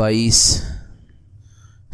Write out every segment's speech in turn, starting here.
22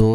2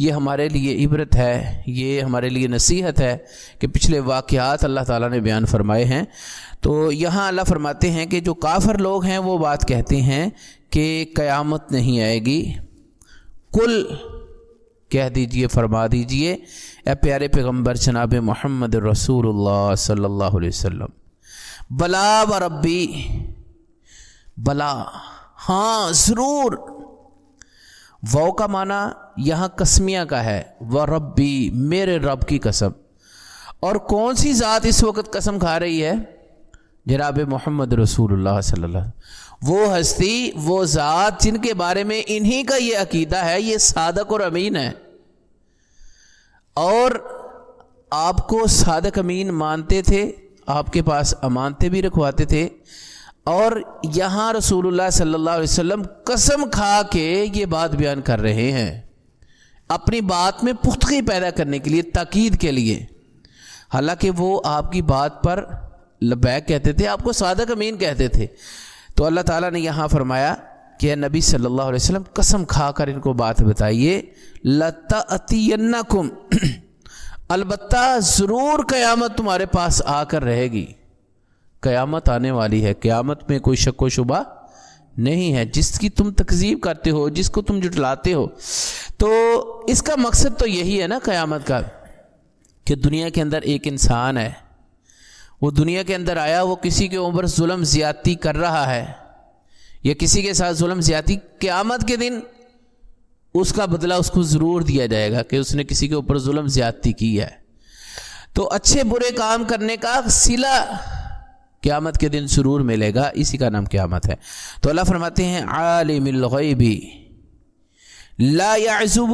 یہ ہمارے لیے عبرت ہے، یہ ہمارے لیے نصیحت ہے کہ پچھلے واقعات اللہ تعالیٰ نے بیان فرمائے ہیں۔ تو یہاں اللہ فرماتے ہیں کہ جو کافر لوگ ہیں وہ بات کہتے ہیں کہ قیامت نہیں آئے گی۔ کل کہہ دیجئے، فرما دیجئے اے پیارے پیغمبر جناب محمد رسول اللہ صلی اللہ علیہ وسلم، بلا و ربی، بلا ہاں ضرور، واو کا معنی یہاں قسمیہ کا ہے، و ربی میرے رب کی قسم۔ اور کون سی ذات اس وقت قسم کھا رہی ہے؟ جناب محمد رسول اللہ صلی اللہ علیہ وسلم، وہ ہستی، وہ ذات جن کے بارے میں انہی کا یہ عقیدہ ہے، یہ صادق اور امین ہے، اور آپ کو صادق امین مانتے تھے، آپ کے پاس امانتیں بھی رکھواتے تھے، اور یہاں رسول اللہ صلی اللہ علیہ وسلم قسم کھا کے یہ بات بیان کر رہے ہیں اپنی بات میں پختگی پیدا کرنے کے لیے، تاکید کے لیے، حالانکہ وہ آپ کی بات پر لبیک کہتے تھے، آپ کو صادق امین کہتے تھے۔ تو اللہ تعالیٰ نے یہاں فرمایا کہ نبی صلی اللہ علیہ وسلم قسم کھا کر ان کو بات بتائیے، لَتَأْتِيَنَّكُمْ، البتہ ضرور قیامت تمہارے پاس آ کر رہے گی، قیامت آنے والی ہے، قیامت میں کوئی شک و شبہ نہیں ہے، جس کی تم تکذیب کرتے ہو، جس کو تم جھٹلاتے ہو۔ تو اس کا مقصد تو یہی ہے نا قیامت کا، کہ دنیا کے اندر ایک انسان ہے، وہ دنیا کے اندر آیا، وہ کسی کے اوپر ظلم زیادتی کر رہا ہے یا کسی کے ساتھ ظلم زیادتی، قیامت کے دن اس کا بدلہ اس کو ضرور دیا جائے گا کہ اس نے کسی کے اوپر ظلم زیادتی کی ہے۔ تو اچھے برے کام کرنے کا صلہ قیامت کے دن ضرور ملے گا، اسی کا نام قیامت ہے۔ تو اللہ فرماتے ہیں عالم الغیب لا يعزب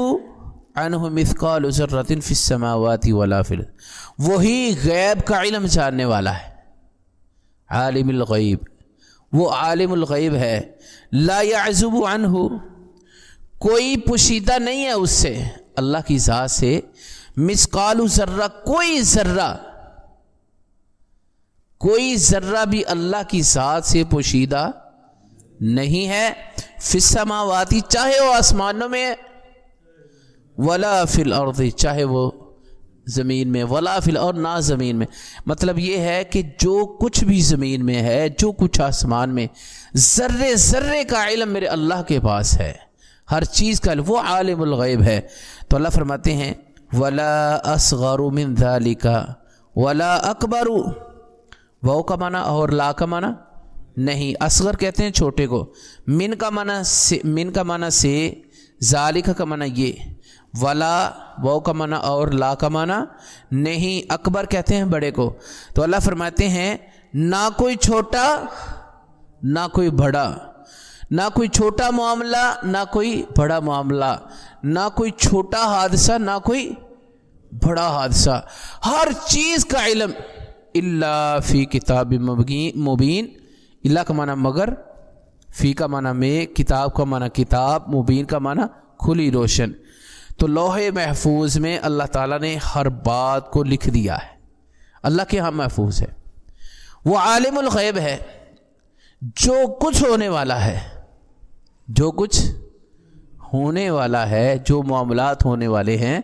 عنہ مثقال ذرۃ فی السماوات ولا فی الارض، وہی غیب کا علم جاننے والا ہے، عالم الغیب، وہ عالم الغیب ہے، لا يعزب عنہ، کوئی پوشیدہ نہیں ہے اس سے، اللہ کی ذات سے، مثقال ذرہ، کوئی ذرہ بھی اللہ کی ذات سے پوشیدہ نہیں ہے، فی السماوات، چاہے وہ آسمانوں میں ہے، ولا فی الارض، چاہے وہ زمین میں، ولا فی الارض، نہ زمین میں۔ مطلب یہ ہے کہ جو کچھ بھی زمین میں ہے، جو کچھ آسمان میں، ذرے ذرے کا علم میرے اللہ کے پاس ہے، ہر چیز کا علم، وہ عالم الغیب ہے۔ تو اللہ فرماتے ہیں ولا اصغر من ذلک ولا اکبر، واو کا معنی اور لا کا معنی نہیں، اصغر کہتے ہیں چھوٹے کو، من کا معنی سے، ذالک کا معنی یہ، ولا واو کا معنی اور لا کا معنی نہیں، اکبر کہتے ہیں بڑے کو۔ تو اللہ فرماتے ہیں نہ کوئی چھوٹا نہ کوئی بڑا، نہ کوئی چھوٹا معاملہ نہ کوئی بڑا معاملہ، نہ کوئی چھوٹا حادثہ نہ کوئی بڑا حادثہ، ہر چیز کا علم، الا فی کتاب مبین، اللہ کا معنی مگر، فی کا معنی میں، کتاب کا معنی کتاب، مبین کا معنی کھلی روشن۔ تو لوح محفوظ میں اللہ تعالیٰ نے ہر بات کو لکھ دیا ہے، اللہ کے ہاں محفوظ ہے، وہ عالم الغیب ہے، جو کچھ ہونے والا ہے، جو کچھ ہونے والا ہے، جو معاملات ہونے والے ہیں،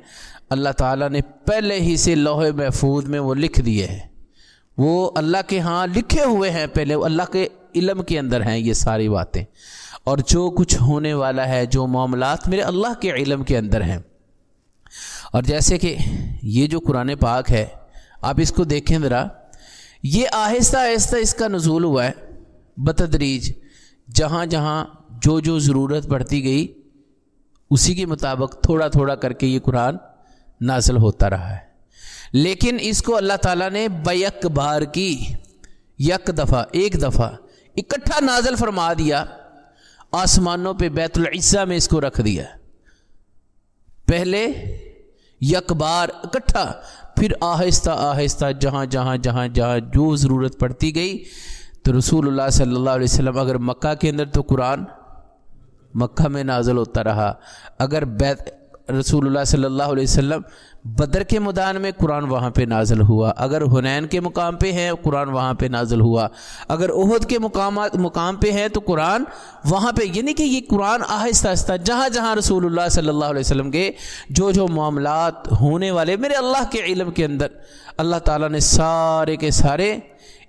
اللہ تعالیٰ نے پہلے ہی سے لوح محفوظ میں وہ لکھ دیے ہیں، وہ اللہ کے ہاں لکھے ہوئے ہیں، پہلے وہ اللہ کے علم کے اندر ہیں یہ ساری باتیں، اور جو کچھ ہونے والا ہے، جو معاملات میرے اللہ کے علم کے اندر ہیں۔ اور جیسے کہ یہ جو قرآن پاک ہے، آپ اس کو دیکھیں ذرا، یہ آہستہ آہستہ اس کا نزول ہوا ہے بتدریج، جہاں جہاں جو جو ضرورت پڑتی گئی اسی کے مطابق تھوڑا تھوڑا کر کے یہ قرآن نازل ہوتا رہا ہے، لیکن اس کو اللہ تعالیٰ نے بیک بار کی، یک دفعہ، ایک دفعہ اکٹھا نازل فرما دیا، آسمانوں پہ بیت العزہ میں اس کو رکھ دیا، پہلے یک بار اکٹھا، پھر آہستہ آہستہ جہاں جہاں جہاں جہاں جو ضرورت پڑتی گئی۔ تو رسول اللہ صلی اللہ علیہ وسلم اگر مکہ کے اندر تو قرآن مکہ میں نازل ہوتا رہا، اگر رسول اللہ صلی اللہ علیہ وسلم بدر کے میدان میں قرآن وہاں پہ نازل ہوا، اگر حنین کے مقام پہ ہے قرآن وہاں پہ نازل ہوا، اگر احد کے مقام پہ ہے تو قرآن وہاں پہ، یعنی کہ یہ قرآن آہستہ آہستہ جہاں جہاں رسول اللہ صلی اللہ علیہ وسلم کے جو معاملات ہونے والے میرے اللہ کے علم کے اندر اللہ تعالیٰ نے سارے کے سارے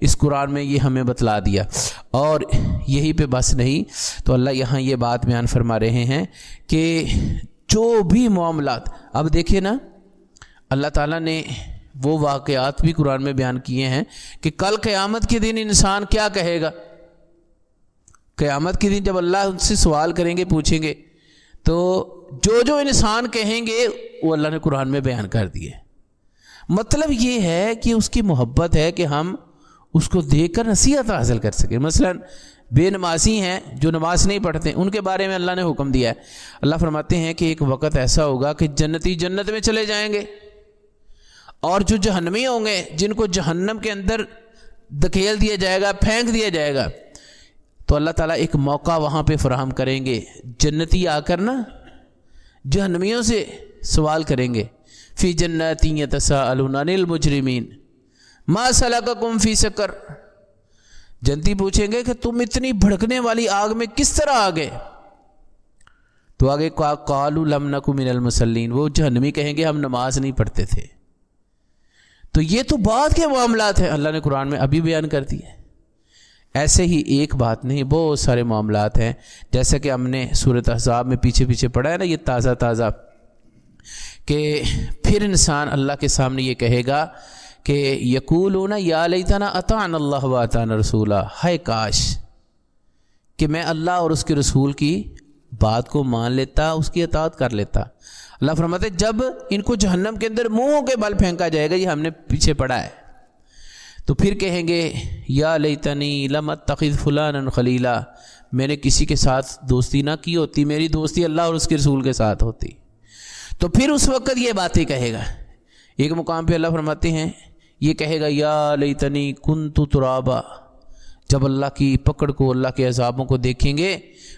اس قرآن میں یہ ہمیں بتلا دیا۔ اور یہی پہ بس نہیں، تو اللہ یہاں یہ بات بیان فرما رہے ہیں کہ جو بھی معاملات، اب دیکھیے نا اللہ تعالیٰ نے وہ واقعات بھی قرآن میں بیان کیے ہیں کہ کل قیامت کے دن انسان کیا کہے گا۔ قیامت کے دن جب اللہ ان سے سوال کریں گے، پوچھیں گے، تو جو انسان کہیں گے وہ اللہ نے قرآن میں بیان کر دیے۔ مطلب یہ ہے کہ اس کی محبت ہے کہ ہم اس کو دیکھ کر نصیحت حاصل کر سکیں۔ مثلا بے نمازی ہیں جو نماز نہیں پڑھتے، ان کے بارے میں اللہ نے حکم دیا ہے۔ اللہ فرماتے ہیں کہ ایک وقت ایسا ہوگا کہ جنتی جنت میں چلے جائیں گے، اور جو جہنمی ہوں گے جن کو جہنم کے اندر دھکیل دیا جائے گا، پھینک دیا جائے گا، تو اللہ تعالیٰ ایک موقع وہاں پہ فراہم کریں گے۔ جنتی آ کر نا جہنمیوں سے سوال کریں گے، فی جنات یتساءلون عن المجرمین ما سلککم فی سقر۔ جنتی پوچھیں گے کہ تم اتنی بھڑکنے والی آگ میں کس طرح آ گئے؟ تو آگے قالوا لم نک من المصلین، وہ جہنمی کہیں گے ہم نماز نہیں پڑھتے تھے۔ تو یہ تو بعد کے معاملات ہیں، اللہ نے قرآن میں ابھی بیان کر دیے۔ ایسے ہی ایک بات نہیں، بہت سارے معاملات ہیں، جیسا کہ ہم نے سورۃ احزاب میں پیچھے پڑھا ہے نا، یہ تازہ کہ پھر انسان اللہ کے سامنے یہ کہے گا کہ یقولون یا لیتنا اطعنا اللہ واطعنا رسولا، ہائے کاش کہ میں اللہ اور اس کے رسول کی بات کو مان لیتا، اس کی اطاعت کر لیتا۔ اللہ فرماتے جب ان کو جہنم کے اندر منہوں کے بل پھینکا جائے گا، یہ ہم نے پیچھے پڑھا ہے، تو پھر کہیں گے یا لیتنی لم اتخذ فلانا خلیلا، میں نے کسی کے ساتھ دوستی نہ کی ہوتی، میری دوستی اللہ اور اس کے رسول کے ساتھ ہوتی۔ تو پھر اس وقت یہ باتیں کہے گا۔ ایک مقام پہ اللہ فرماتے ہیں یہ کہے گا یا لیتنی کنت ترابا، جب اللہ کی پکڑ کو، اللہ کے عذابوں کو دیکھیں گے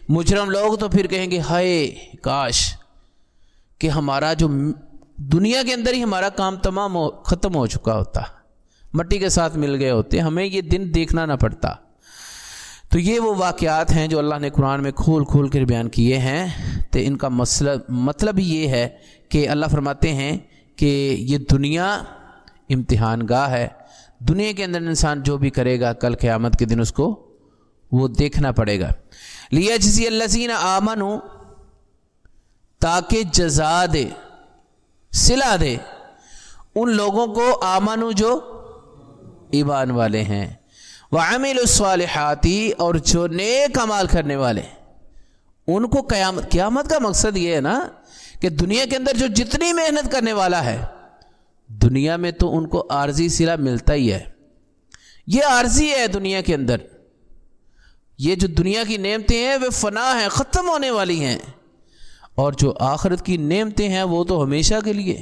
مجرم لوگ، تو پھر کہیں گے ہائے کاش کہ ہمارا جو دنیا کے اندر ہی ہمارا کام تمام ختم ہو چکا ہوتا، مٹی کے ساتھ مل گئے ہوتے، ہمیں یہ دن دیکھنا نہ پڑتا۔ تو یہ وہ واقعات ہیں جو اللہ نے قرآن میں کھول کر بیان کیے ہیں۔ تو ان کا مطلب یہ ہے کہ اللہ فرماتے ہیں کہ یہ دنیا امتحان گاہ ہے، دنیا کے اندر انسان جو بھی کرے گا کل قیامت کے دن اس کو وہ دیکھنا پڑے گا۔ لیجزی الذین آمنوا، تاکہ جزا دے، صلہ دے ان لوگوں کو آمنو جو ایمان والے ہیں، وعملوا الصالحات، اور جو نیک اعمال کرنے والے، ان کو قیامت کا مقصد یہ ہے نا کہ دنیا کے اندر جو جتنی محنت کرنے والا ہے، دنیا میں تو ان کو عارضی صلہ ملتا ہی ہے، یہ عارضی ہے دنیا کے اندر، یہ جو دنیا کی نعمتیں ہیں وہ فنا ہیں، ختم ہونے والی ہیں، اور جو آخرت کی نعمتیں ہیں وہ تو ہمیشہ کے لیے،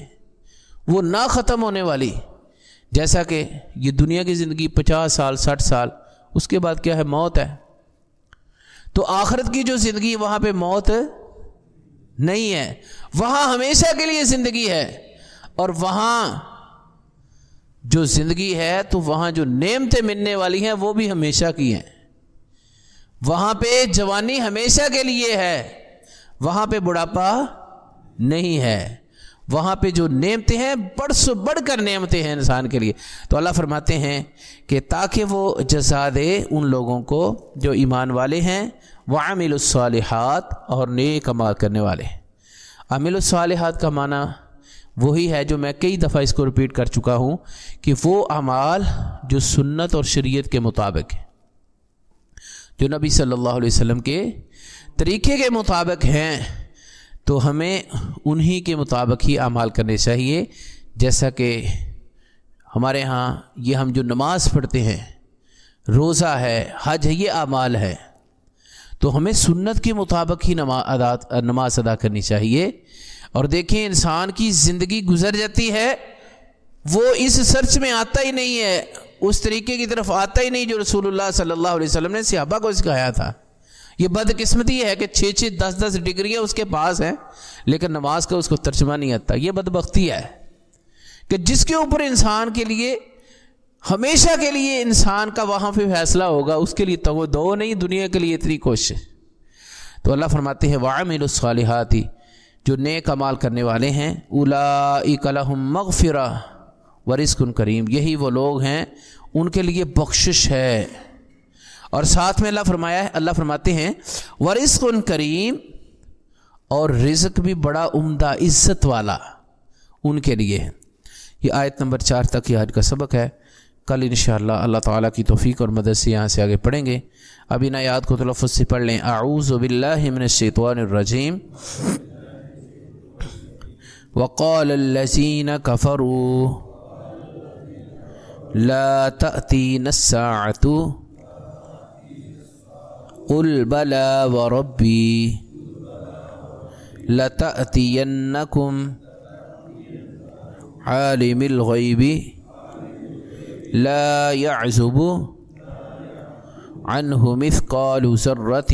وہ نہ ختم ہونے والی۔ جیسا کہ یہ دنیا کی زندگی 50 سال 60 سال، اس کے بعد کیا ہے؟ موت ہے۔ تو آخرت کی جو زندگی، وہاں پہ موت نہیں ہے، وہاں ہمیشہ کے لیے زندگی ہے، اور وہاں جو زندگی ہے تو وہاں جو نعمتیں ملنے والی ہیں وہ بھی ہمیشہ کی ہیں۔ وہاں پہ جوانی ہمیشہ کے لیے ہے، وہاں پہ بڑھاپا نہیں ہے، وہاں پہ جو نعمتیں ہیں بڑھ کر نعمتیں ہیں انسان کے لیے۔ تو اللہ فرماتے ہیں کہ تاکہ وہ جزا دے ان لوگوں کو جو ایمان والے ہیں، وعملوا الصالحات، اور نیک اعمال کرنے والے۔ عمل الصالحات کا معنی وہی ہے جو میں کئی دفعہ اس کو ریپیٹ کر چکا ہوں کہ وہ اعمال جو سنت اور شریعت کے مطابق ہیں، جو نبی صلی اللہ علیہ وسلم کے طریقے کے مطابق ہیں، تو ہمیں انہی کے مطابق ہی اعمال کرنے چاہیے۔ جیسا کہ ہمارے ہاں یہ ہم جو نماز پڑھتے ہیں، روزہ ہے، حج ہے، یہ اعمال ہے، تو ہمیں سنت کے مطابق ہی نماز ادا کرنی چاہیے۔ اور دیکھیں انسان کی زندگی گزر جاتی ہے، وہ اس سرچ میں آتا ہی نہیں ہے، اس طریقے کی طرف آتا ہی نہیں جو رسول اللہ صلی اللہ علیہ وسلم نے صحابہ کو سکھایا تھا۔ یہ بدقسمتی ہے کہ 6-6 10-10 ڈگریاں اس کے پاس ہیں لیکن نماز کا اس کو ترجمہ نہیں آتا. یہ بدبختی ہے کہ جس کے اوپر انسان کے لیے ہمیشہ کے لیے انسان کا وہاں پہ فیصلہ ہوگا اس کے لیے تو وہ دو نہیں دنیا کے لیے اتنی کوشش. تو اللہ فرماتے ہیں وَعَمِلُوا الصَّالِحَاتِ جو نیک اعمال کرنے والے ہیں اولئک لہم مغفرہ ورزق کریم یہی وہ لوگ ہیں ان کے لیے بخشش ہے. اور ساتھ میں اللہ فرماتے ہیں ورزق کریم اور رزق بھی بڑا عمدہ عزت والا ان کے لیے ہے. یہ آیت نمبر 4 تک یہ آج کا سبق ہے. کل انشاءاللہ اللہ تعالیٰ کی توفیق اور مدد سے یہاں سے آگے پڑھیں گے. اب ان آیات کو تلفظ سے پڑھ لیں. اعوذ باللہ من الشیطان الرجیم. وقال الذین کفروا لا تأتین الساعة قل بلى وربي لتأتینکم عالم الغیب لا يعزب عنه مثقال ذرة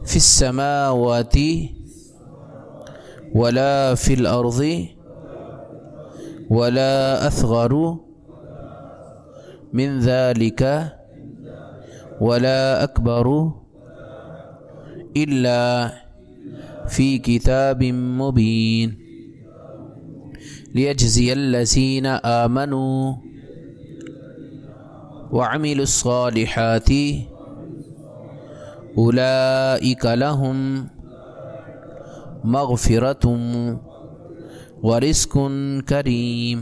في السماوات ولا في الأرض ولا أصغر من ذلك ولا أكبر إلا في كتاب مبين ليجزي الذين آمنوا وعملوا الصالحات أولئك لهم مغفرة ورزق كريم.